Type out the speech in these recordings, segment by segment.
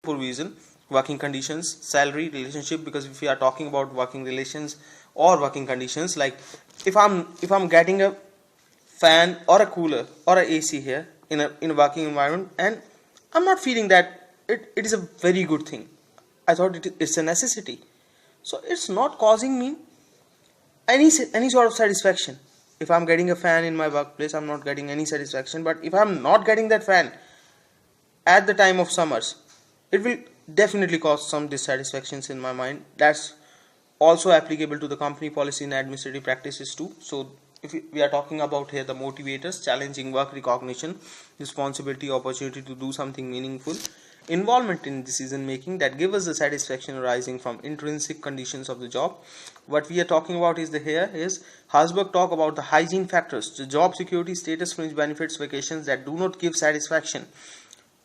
supervision, working conditions, salary, relationship. Because if we are talking about working relations or working conditions, like if I'm getting a fan or a cooler or a AC here in a working environment, and I'm not feeling that it is a very good thing. I thought it's a necessity. So it's not causing me any sort of satisfaction. If I'm getting a fan in my workplace, I'm not getting any satisfaction. But if I'm not getting that fan at the time of summers, it will definitely cause some dissatisfactions in my mind. That's also applicable to the company policy and administrative practices too. So if we are talking about here the motivators: challenging work, recognition, responsibility, opportunity to do something meaningful, involvement in decision making that give us the satisfaction arising from intrinsic conditions of the job. What we are talking about is Hasberg talk about the hygiene factors: the job security, status, fringe benefits, vacations that do not give satisfaction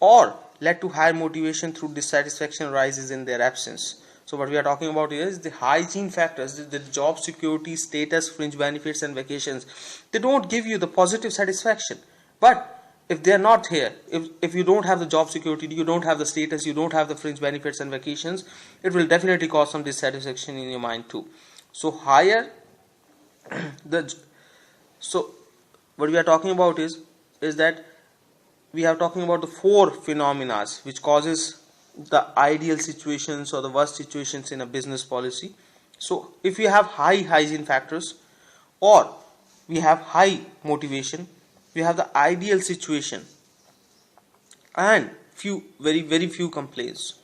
or led to higher motivation through dissatisfaction arises in their absence. So what we are talking about here is the hygiene factors: the job security, status, fringe benefits and vacations. They don't give you the positive satisfaction. But if they are not here, if you don't have the job security, you don't have the status, you don't have the fringe benefits and vacations, it will definitely cause some dissatisfaction in your mind too. So so what we are talking about is that we are talking about the four phenomena which causes the ideal situations or the worst situations in a business policy. So if we have high hygiene factors or we have high motivation, we have the ideal situation and very few complaints.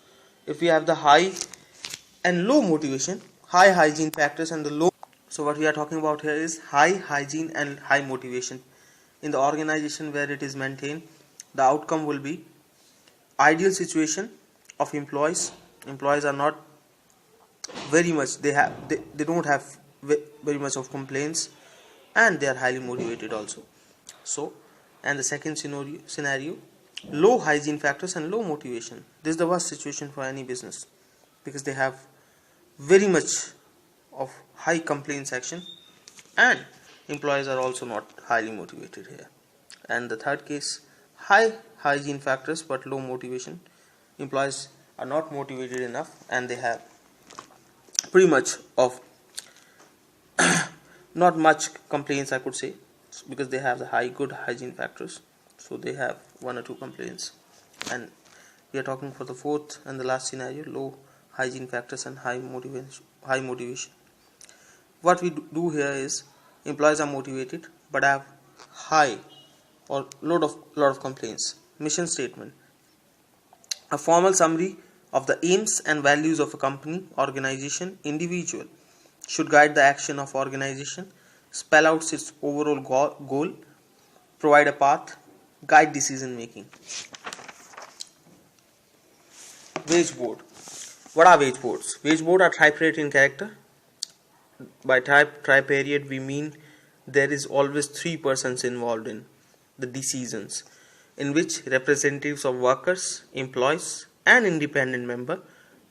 If we have the high and low motivation, high hygiene factors and the low, so what we are talking about here is high hygiene and high motivation in the organization where it is maintained. The outcome will be ideal situation of employees. Employees are not very much, they don't have very much of complaints, and they are highly motivated also. So, and the second scenario, low hygiene factors and low motivation. This is the worst situation for any business because they have very much of high complaint section and employees are also not highly motivated here. And the third case, high hygiene factors but low motivation. Employees are not motivated enough and they have pretty much of not much complaints, I could say, because they have the good hygiene factors, so they have one or two complaints. And we are talking for the fourth and the last scenario, low hygiene factors and high motivation. What we do here is employees are motivated but have high or lot of complaints. Mission statement: a formal summary of the aims and values of a company, organization, individual should guide the action of organization, spell out its overall goal, provide a path, guide decision making. Wage board. What are wage boards? Wage board are tripartite in character. By tripariate we mean there is always three persons involved in the decisions, in which representatives of workers, employees and independent member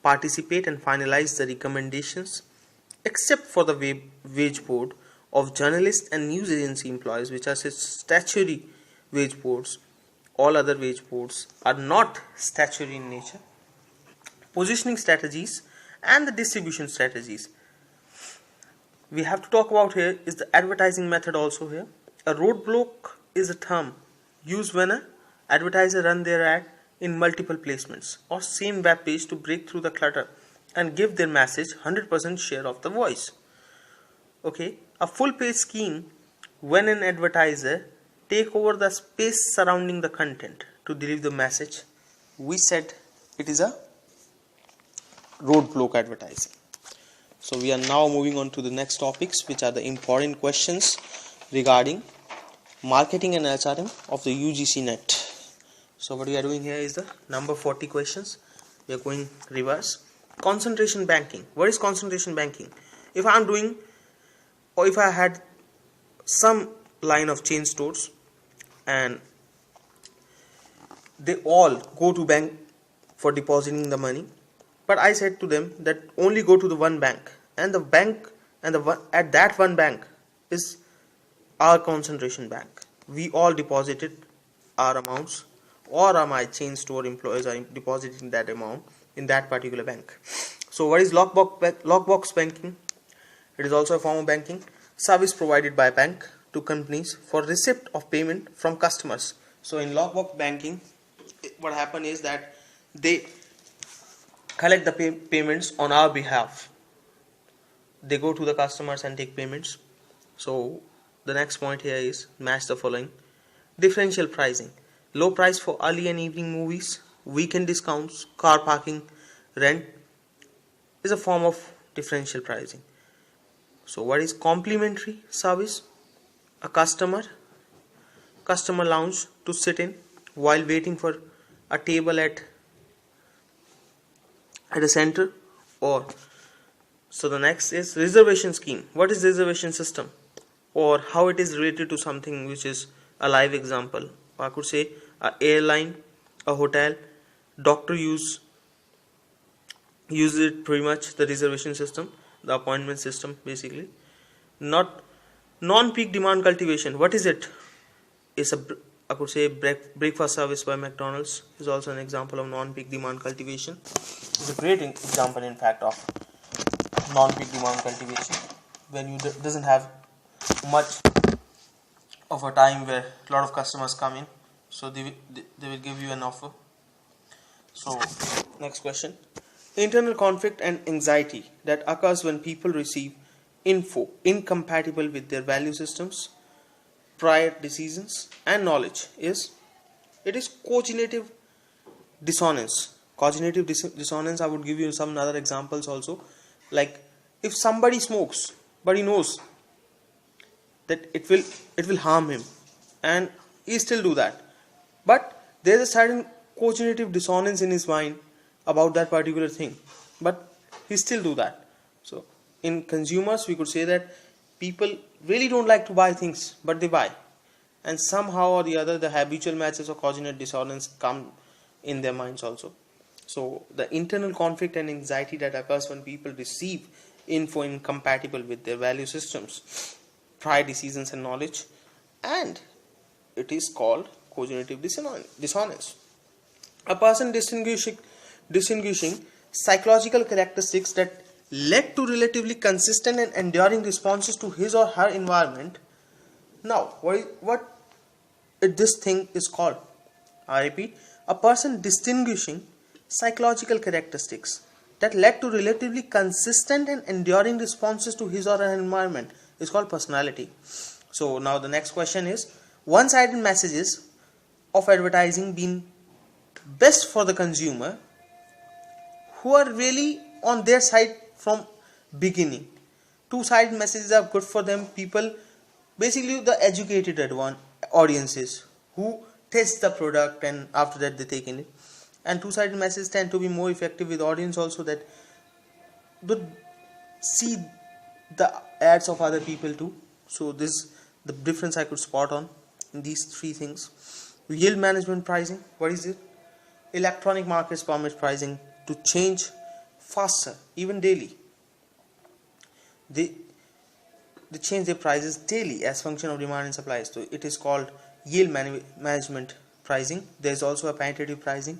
participate and finalize the recommendations, except for the wage board of journalists and news agency employees, which are statutory wage boards. All other wage boards are not statutory in nature. Positioning strategies and the distribution strategies. We have to talk about here is the advertising method also here. A roadblock is a term used when an advertiser run their ad in multiple placements or same web page to break through the clutter and give their message 100% share of the voice. Okay, a full page scheme when an advertiser take over the space surrounding the content to deliver the message. We said it is a roadblock advertising. So we are now moving on to the next topics, which are the important questions regarding marketing and HRM of the UGC net. So what we are doing here is the number 40 questions. We are going reverse. Concentration banking. What is concentration banking? If I am doing, or if I had some line of chain stores and they all go to bank for depositing the money, but I said to them that only go to the one bank, and the bank and at that one bank is our concentration bank. We all deposited our amounts or my chain store employees are depositing that amount in that particular bank. So what is lockbox banking? It is also a form of banking service provided by bank to companies for receipt of payment from customers. So in lockbox banking, what happen is that they collect the payments on our behalf. They go to the customers and take payments. So the next point here is match the following. Differential pricing. Low price for early and evening movies, weekend discounts, car parking, rent is a form of differential pricing. So what is complimentary service? A customer lounge to sit in while waiting for a table at a center. Or so the next is reservation scheme. What is reservation system, or how it is related to something which is a live example? I could say a airline, a hotel, doctor use it pretty much, the reservation system, the appointment system basically. Not non-peak demand cultivation. What is it? Is a, I could say, breakfast service by McDonald's is also an example of non-peak demand cultivation. It's a great example in fact of non-peak demand cultivation, when you doesn't have much of a time where a lot of customers come in, so they will give you an offer. So next question. Internal conflict and anxiety that occurs when people receive info incompatible with their value systems, prior decisions and knowledge is cognitive dissonance. Cognitive dissonance, I would give you some other examples also. Like if somebody smokes but he knows that it will harm him and he still do that, but there is a certain cognitive dissonance in his mind about that particular thing, but he still do that. So in consumers we could say that people really don't like to buy things, but they buy, and somehow or the other the habitual matches of cognitive dissonance come in their minds also. So the internal conflict and anxiety that occurs when people receive info incompatible with their value systems, prior decisions and knowledge, and it is called cognitive dissonance. A person distinguishing psychological characteristics that led to relatively consistent and enduring responses to his or her environment. Now, what this thing is called? I repeat, a person distinguishing psychological characteristics that led to relatively consistent and enduring responses to his or her environment is called personality. So now the next question is, one-sided messages of advertising being best for the consumer who are really on their side from beginning. Two-sided messages are good for them people, basically the educated audiences who test the product and after that they take in it. And two-sided messages tend to be more effective with audience also, that would see the ads of other people too. So this the difference I could spot on in these three things. Yield management pricing, what is it? Electronic markets permit pricing to change faster, even daily. They change their prices daily as function of demand and supply. So it is called yield management pricing. There is also a penetrative pricing.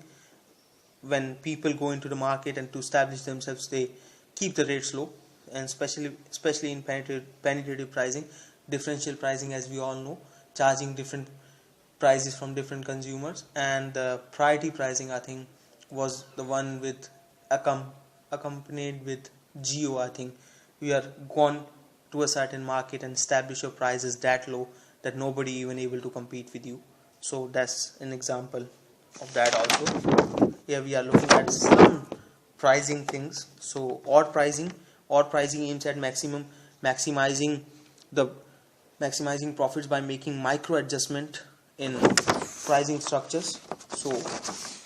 When people go into the market and to establish themselves, they keep the rates low, and especially in penetrative pricing, differential pricing, as we all know, charging different prices from different consumers. And the priority pricing, I think, was the one with accompanied with geo. I think we are gone to a certain market and establish your prices that low that nobody even able to compete with you. So that's an example of that also. Here we are looking at some pricing things. So odd pricing aims at maximizing profits by making micro adjustment in pricing structures. So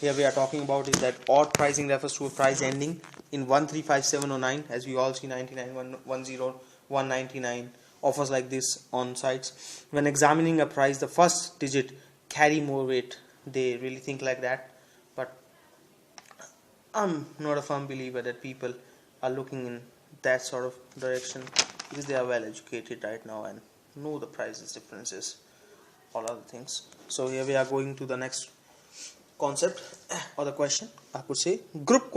here we are talking about is that odd pricing refers to a price ending in 135709, as we all see 99, 110, 199 offers like this on sites. When examining a price, the first digit carry more weight. They really think like that, but I'm not a firm believer that people are looking in that sort of direction, because they are well educated right now and know the prices differences, all other things. So here we are going to the next concept or the question, I could say group